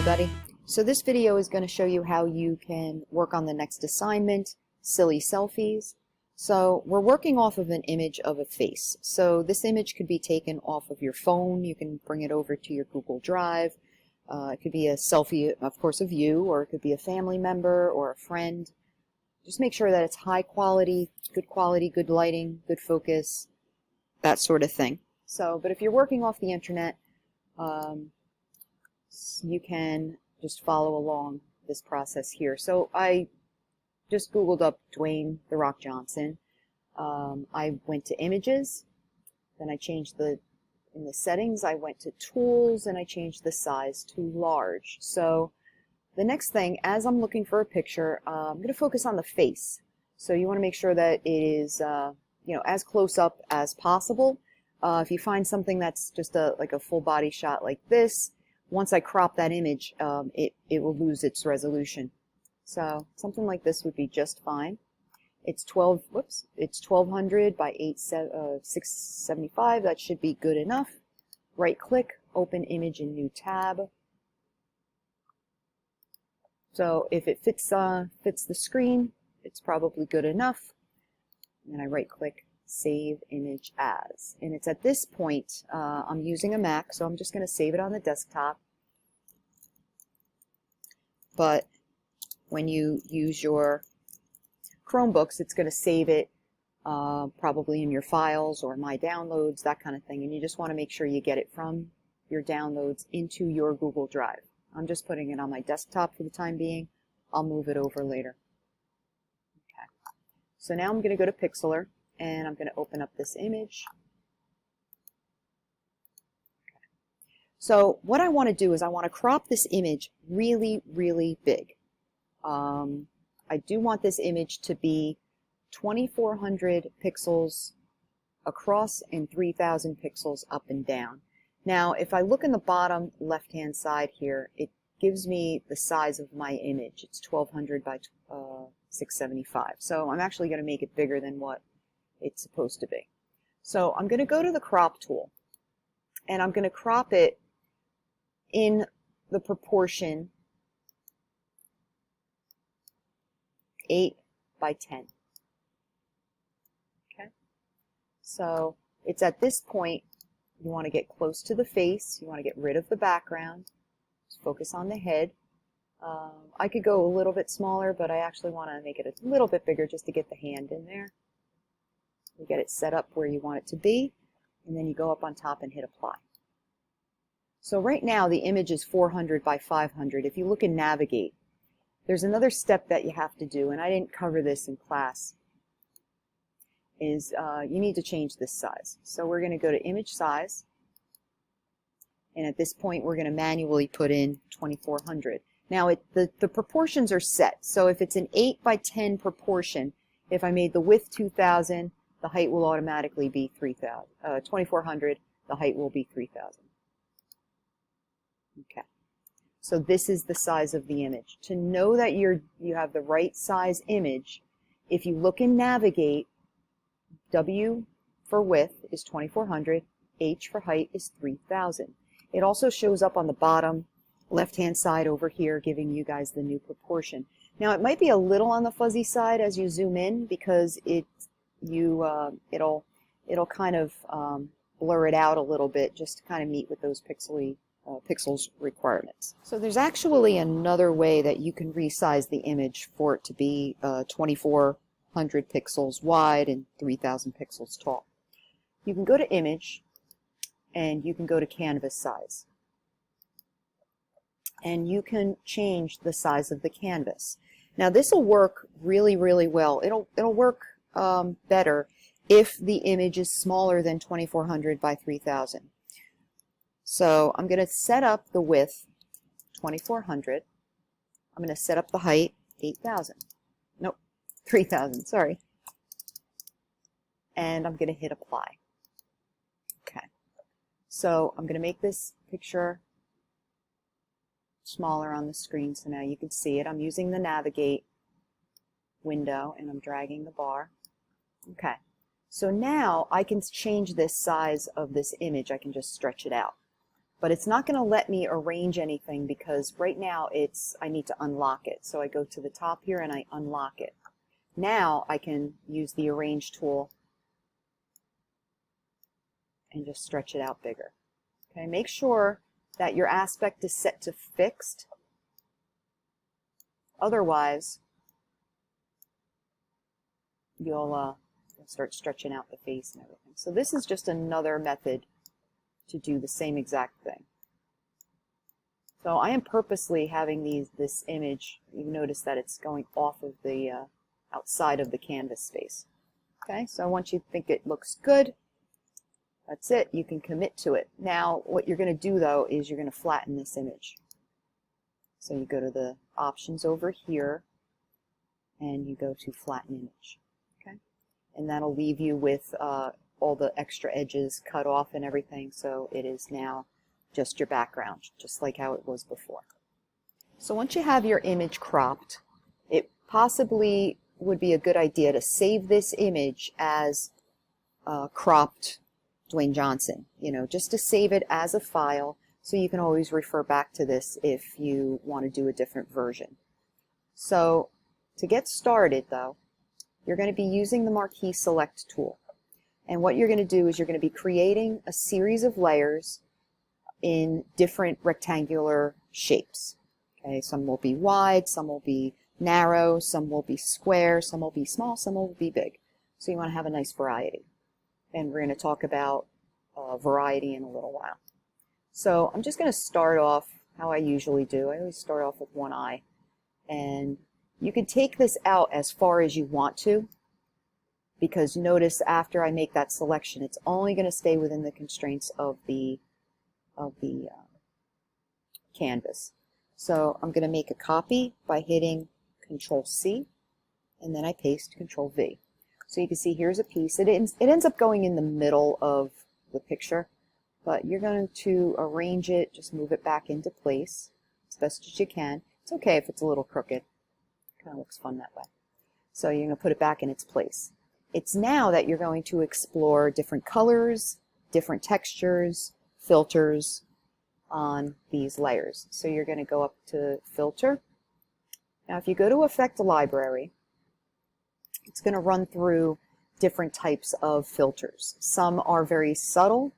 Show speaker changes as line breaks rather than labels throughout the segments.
everybody. So this video is going to show you how you can work on the next assignment, silly selfies. So we're working off of an image of a face. So this image could be taken off of your phone. You can bring it over to your Google Drive. It could be a selfie, of course, of you, or it could be a family member or a friend. Just make sure that it's high quality, good lighting, good focus, that sort of thing. So, but if you're working off the internet, you can just follow along this process here. So I just Googled up Dwayne "The Rock" Johnson. I went to images, then I changed in the settings, I went to tools, and I changed the size to large. So the next thing, as I'm looking for a picture, I'm going to focus on the face. So you want to make sure that it is as close up as possible. If you find something that's just like a full body shot like this, once I crop that image, it will lose its resolution. So something like this would be just fine. It's 1200 by 675. That should be good enough. Right click, open image in new tab. So if it fits the screen, it's probably good enough. And then I right click, save image as. And it's at this point, I'm using a Mac, so I'm just going to save it on the desktop. But when you use your Chromebooks, it's going to save it probably in your files or my downloads, that kind of thing. And you just want to make sure you get it from your downloads into your Google Drive. I'm just putting it on my desktop for the time being. I'll move it over later. Okay. So now I'm going to go to Pixlr, and I'm going to open up this image. Okay. So what I want to do is I want to crop this image really, really big. I do want this image to be 2400 pixels across and 3000 pixels up and down. Now, if I look in the bottom left-hand side here, it gives me the size of my image. It's 1200 by 675. So I'm actually going to make it bigger than what it's supposed to be. So I'm going to go to the crop tool, and I'm going to crop it in the proportion 8 by 10. Okay. So it's at this point you want to get close to the face. You want to get rid of the background. Just focus on the head. I could go a little bit smaller, but I actually want to make it a little bit bigger just to get the hand in there. You get it set up where you want it to be, and then you go up on top and hit apply. So right now the image is 400 by 500. If you look in Navigate, there's another step that you have to do, and I didn't cover this in class, is you need to change this size. So we're going to go to image size, and at this point we're going to manually put in 2400. Now the proportions are set, so if it's an 8 by 10 proportion, if I made the width 2000, the height will automatically be 2400, the height will be 3000. Okay. So this is the size of the image. To know that you have the right size image, if you look in Navigate, W for width is 2400, H for height is 3000. It also shows up on the bottom left-hand side over here, giving you guys the new proportion. Now it might be a little on the fuzzy side as you zoom in, because it'll kind of blur it out a little bit just to kind of meet with those pixels requirements. So there's actually another way that you can resize the image for it to be 2400 pixels wide and 3000 pixels tall. You can go to Image, and you can go to Canvas Size, and you can change the size of the canvas. Now this will work really, really well. It'll work better if the image is smaller than 2400 by 3000. So I'm going to set up the width 2400. I'm going to set up the height 8000. Nope, 3000, sorry. And I'm going to hit apply. Okay. So I'm going to make this picture smaller on the screen so now you can see it. I'm using the Navigate window and I'm dragging the bar. Okay. So now I can change this size of this image. I can just stretch it out. but it's not going to let me arrange anything because right now I need to unlock it. So I go to the top here and I unlock it. Now I can use the arrange tool and just stretch it out bigger. Okay, make sure that your aspect is set to fixed. Otherwise, you'll start stretching out the face and everything. So this is just another method to do the same exact thing. So I am purposely having this image. You notice that it's going off of the outside of the canvas space. Okay, so once you think it looks good, that's it. You can commit to it. Now, what you're going to do though is you're going to flatten this image. So you go to the options over here, and you go to flatten image. Okay, and that'll leave you with all the extra edges cut off and everything. So it is now just your background, just like how it was before. So once you have your image cropped, it possibly would be a good idea to save this image as cropped Dwayne Johnson, just to save it as a file so you can always refer back to this if you want to do a different version. So to get started though, you're going to be using the Marquee Select tool. And what you're going to do is you're going to be creating a series of layers in different rectangular shapes. Okay, some will be wide, some will be narrow, some will be square, some will be small, some will be big. So you want to have a nice variety. And we're going to talk about variety in a little while. So I'm just going to start off how I usually do. I always start off with one eye. And you can take this out as far as you want to, because notice after I make that selection, it's only going to stay within the constraints of the canvas. So I'm going to make a copy by hitting Control-C, and then I paste Control-V. So you can see here's a piece. It ends up going in the middle of the picture, but you're going to arrange it, just move it back into place as best as you can. It's okay if it's a little crooked. Kind of looks fun that way. So you're going to put it back in its place. It's now that you're going to explore different colors, different textures, filters on these layers. So you're going to go up to Filter. Now if you go to Effect Library, it's going to run through different types of filters. Some are very subtle,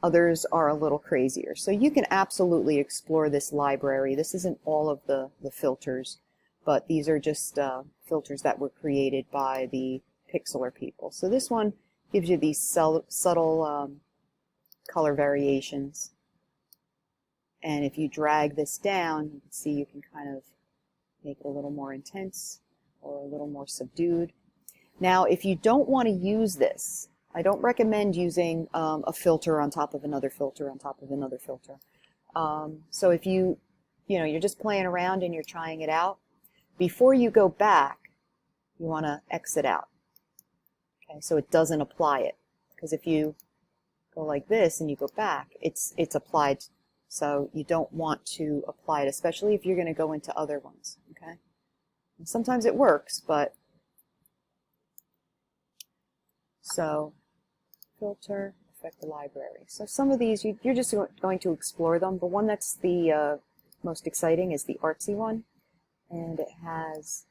others are a little crazier. So you can absolutely explore this library. This isn't all of the filters, but these are just filters that were created by the Pixlr people. So this one gives you these subtle color variations. And if you drag this down, you can see you can kind of make it a little more intense or a little more subdued. Now, if you don't want to use this, I don't recommend using a filter on top of another filter on top of another filter. So if you're just playing around and you're trying it out, before you go back, you want to exit out. Okay, so it doesn't apply it. Because if you go like this and you go back, it's applied. So you don't want to apply it, especially if you're going to go into other ones. Okay, and sometimes it works, but so filter, Effect the library. So some of these you're just going to explore them. The one that's the most exciting is the artsy one, and it has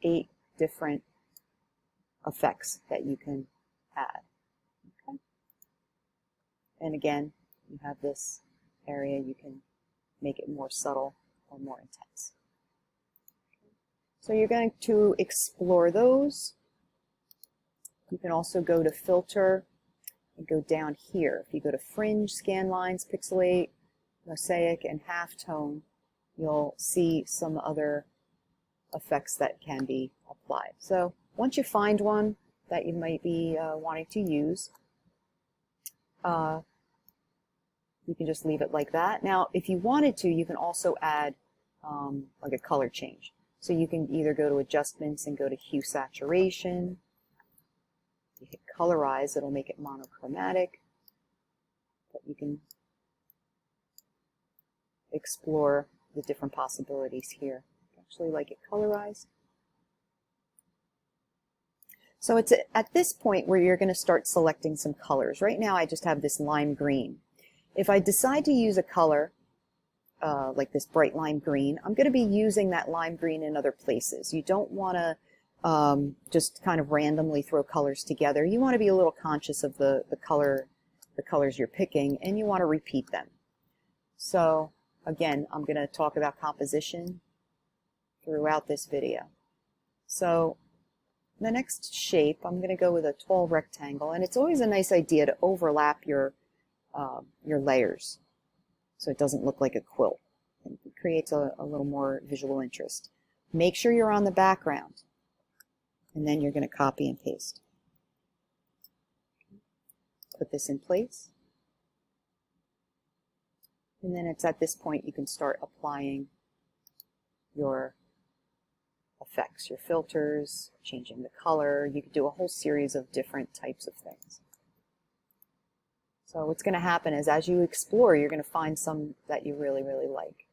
8 different effects that you can add. Okay. And again, you have this area, you can make it more subtle or more intense. So you're going to explore those. You can also go to Filter and go down here. If you go to Fringe, Scan Lines, Pixelate, Mosaic, and Halftone, you'll see some other effects that can be applied. So once you find one that you might be wanting to use, you can just leave it like that. Now, if you wanted to, you can also add like a color change. So you can either go to Adjustments and go to Hue Saturation. You hit Colorize, it'll make it monochromatic. But you can explore the different possibilities here. I actually like it colorized. So it's at this point where you're going to start selecting some colors. Right now I just have this lime green. If I decide to use a color, like this bright lime green, I'm going to be using that lime green in other places. You don't want to just kind of randomly throw colors together. You want to be a little conscious of the colors you're picking, and you want to repeat them. So again, I'm going to talk about composition throughout this video. So the next shape, I'm going to go with a tall rectangle, and it's always a nice idea to overlap your layers so it doesn't look like a quilt. It creates a little more visual interest. Make sure you're on the background, and then you're going to copy and paste. Put this in place, and then it's at this point you can start applying your effects, your filters, changing the color. You could do a whole series of different types of things. So what's going to happen is as you explore, you're going to find some that you really, really like.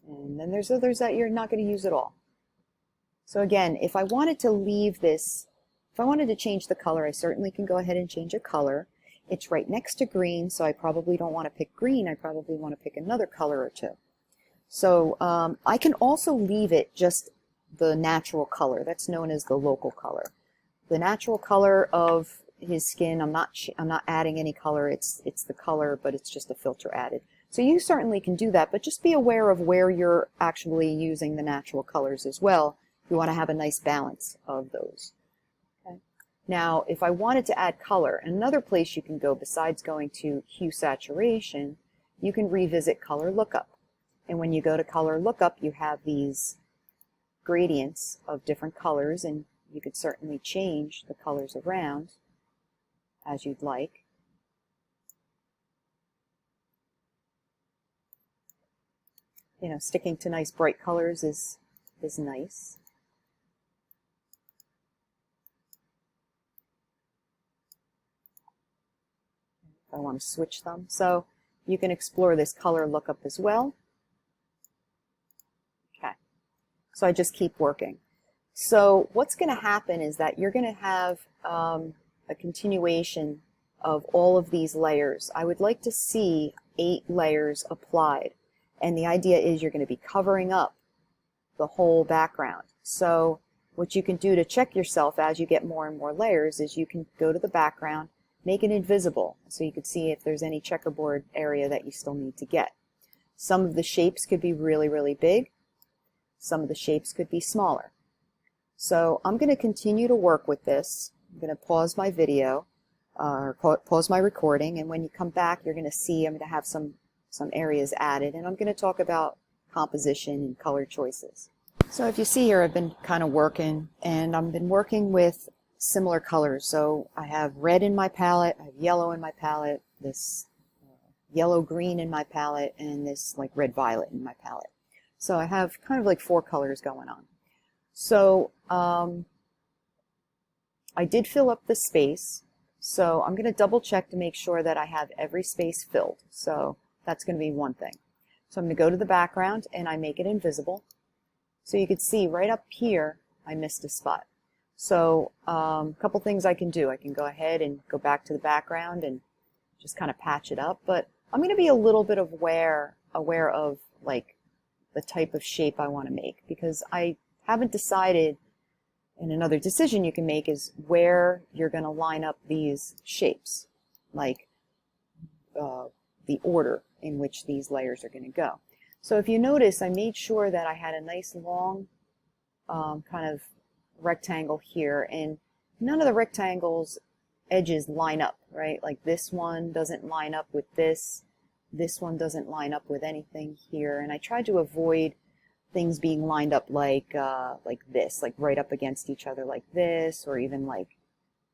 And then there's others that you're not going to use at all. So again, if I wanted to leave this, if I wanted to change the color, I certainly can go ahead and change a color. It's right next to green, so I probably don't want to pick green. I probably want to pick another color or two. So I can also leave it just the natural color. That's known as the local color. The natural color of his skin, I'm not adding any color. It's the color, but it's just a filter added. So you certainly can do that, but just be aware of where you're actually using the natural colors as well. You want to have a nice balance of those. Okay. Now, if I wanted to add color, another place you can go besides going to hue saturation, you can revisit color lookup. And when you go to color lookup, you have these gradients of different colors, and you could certainly change the colors around as you'd like. You know, sticking to nice bright colors is nice. If I want to switch them, so you can explore this color lookup as well. Okay, so I just keep working. So what's going to happen is that you're going to have a continuation of all of these layers. I would like to see 8 layers applied, and the idea is you're going to be covering up the whole background. So what you can do to check yourself as you get more and more layers is you can go to the background, make it invisible so you can see if there's any checkerboard area that you still need to get. Some of the shapes could be really, really big. Some of the shapes could be smaller. So I'm going to continue to work with this. I'm going to pause my video, or pause my recording, and when you come back, you're going to see I'm going to have some areas added, and I'm going to talk about composition and color choices. So if you see here, I've been kind of working, and I've been working with similar colors. So I have red in my palette, I have yellow in my palette, this yellow-green in my palette, and this like red-violet in my palette. So I have kind of like 4 colors going on. So I did fill up the space, so I'm going to double check to make sure that I have every space filled. So that's going to be one thing. So I'm going to go to the background and I make it invisible. So you can see right up here I missed a spot. So a couple things I can do. I can go ahead and go back to the background and just kind of patch it up, but I'm going to be a little bit aware of like the type of shape I want to make, because I haven't decided. And another decision you can make is where you're going to line up these shapes, like the order in which these layers are going to go. So if you notice, I made sure that I had a nice long kind of rectangle here, and none of the rectangles edges line up, right? Like this one doesn't line up with this one doesn't line up with anything here, and I tried to avoid things being lined up like this, like right up against each other like this, or even like,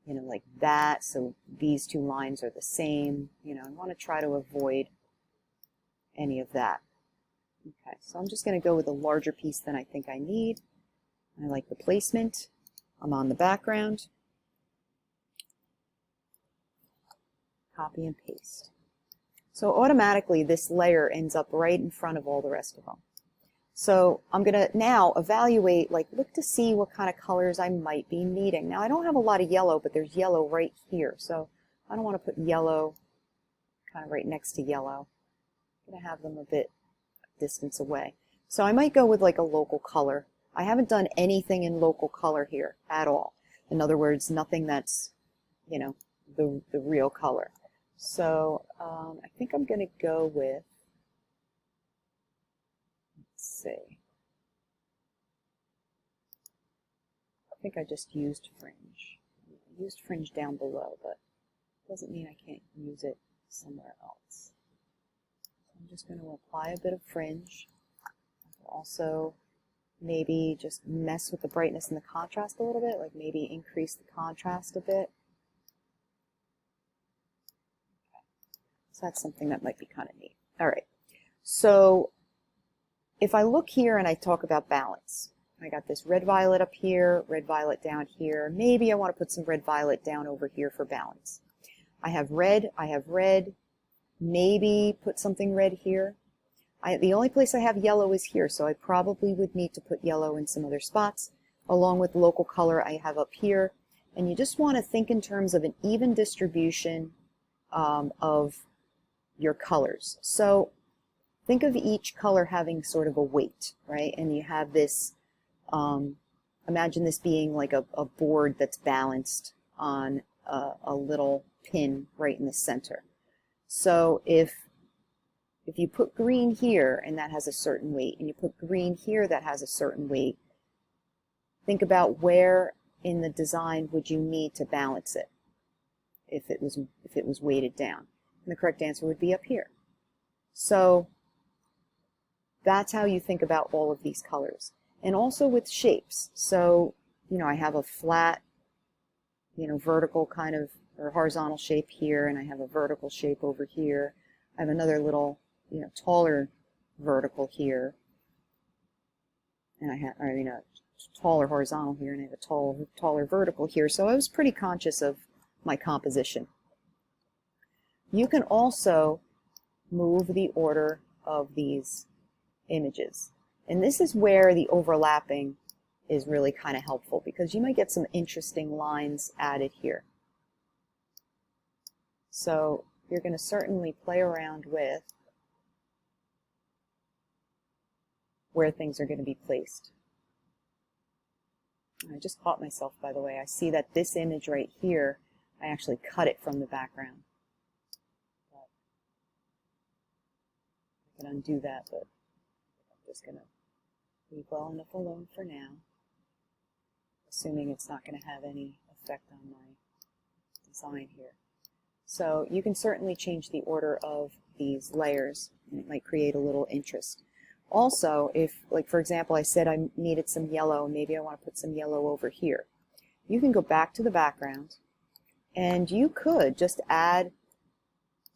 you know, like that. So these 2 lines are the same. You know, I want to try to avoid any of that. Okay, so I'm just going to go with a larger piece than I think I need. I like the placement. I'm on the background. Copy and paste. So automatically this layer ends up right in front of all the rest of them. So I'm going to now evaluate, like look to see what kind of colors I might be needing. Now I don't have a lot of yellow, but there's yellow right here. So I don't want to put yellow kind of right next to yellow. I'm going to have them a bit distance away. So I might go with like a local color. I haven't done anything in local color here at all. In other words, nothing that's, you know, the real color. So I think I'm going to go with, let's see, I think I just used fringe. I used fringe down below, but it doesn't mean I can't use it somewhere else. So I'm just going to apply a bit of fringe. Also, maybe just mess with the brightness and the contrast a little bit, like maybe increase the contrast a bit. So that's something that might be kind of neat. All right, so if I look here and I talk about balance, I got this red violet up here, red violet down here. Maybe I want to put some red violet down over here for balance. I have red, maybe put something red here. The only place I have yellow is here, so I probably would need to put yellow in some other spots, along with local color I have up here. And you just want to think in terms of an even distribution of your colors. So think of each color having sort of a weight, right? And you have this, imagine this being like a board that's balanced on a little pin right in the center. So if you put green here and that has a certain weight, and you put green here that has a certain weight, think about where in the design would you need to balance it if it was weighted down. And the correct answer would be up here. So that's how you think about all of these colors. And also with shapes. So, you know, I have a flat, you know, vertical kind of, or horizontal shape here, and I have a vertical shape over here. I have another little, you know, taller vertical here, and I have, a taller horizontal here, and I have a taller vertical here. So I was pretty conscious of my composition. You can also move the order of these images, and this is where the overlapping is really kind of helpful, because you might get some interesting lines added here. So you're going to certainly play around with where things are going to be placed. I just caught myself, by the way. I see that this image right here, I actually cut it from the background. But I can undo that, but I'm just going to leave well enough alone for now, assuming it's not going to have any effect on my design here. So you can certainly change the order of these layers, and it might create a little interest. Also, if, like for example, I said I needed some yellow, maybe I want to put some yellow over here. You can go back to the background, and you could just add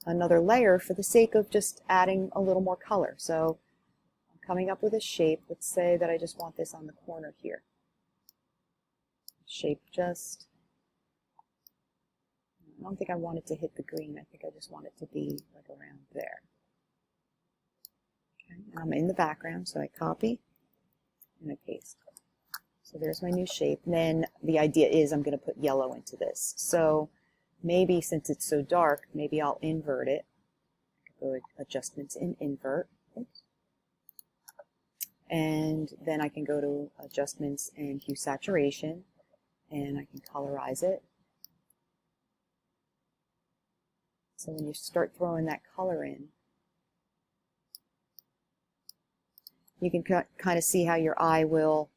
another layer for the sake of just adding a little more color. So I'm coming up with a shape. Let's say that I just want this on the corner here. Shape just, I don't think I want it to hit the green. I think I just want it to be like around there. Okay, and I'm in the background, so I copy and I paste. So there's my new shape. And then the idea is I'm going to put yellow into this. So maybe since it's so dark, maybe I'll invert it. I could go to adjustments and invert. Oops. And then I can go to adjustments and hue saturation, and I can colorize it. So when you start throwing that color in, you can kind of see how your eye will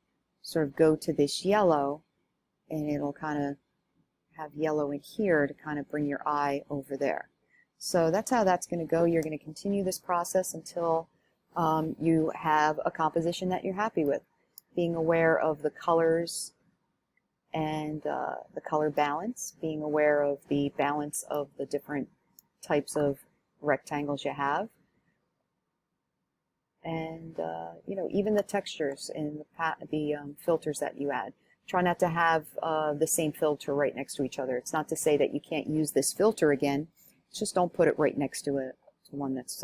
sort of go to this yellow, and it'll kind of have yellow in here to kind of bring your eye over there. So that's how that's going to go. You're going to continue this process until you have a composition that you're happy with. Being aware of the colors and the color balance, being aware of the balance of the different types of rectangles you have, and you know, even the textures and the filters that you add. Try not to have the same filter right next to each other. It's not to say that you can't use this filter again. Just don't put it right next to one that's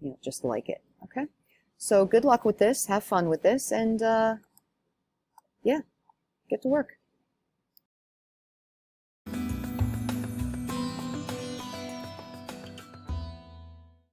you know, just like it. Okay. So good luck with this. Have fun with this, and yeah, get to work.